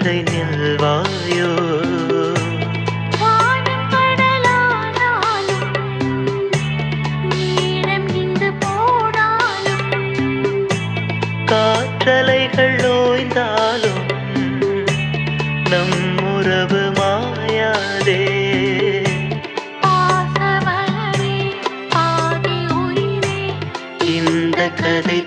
வரை நில்வாயோ? வானம் கடலானாலும் நேரம் இங்கு போனாலும் காற்றலைகள் ஓய்ந்தாலும் நம் உறவு மாயாதே. பாசமலரே பாதி உயிரே இந்த கதை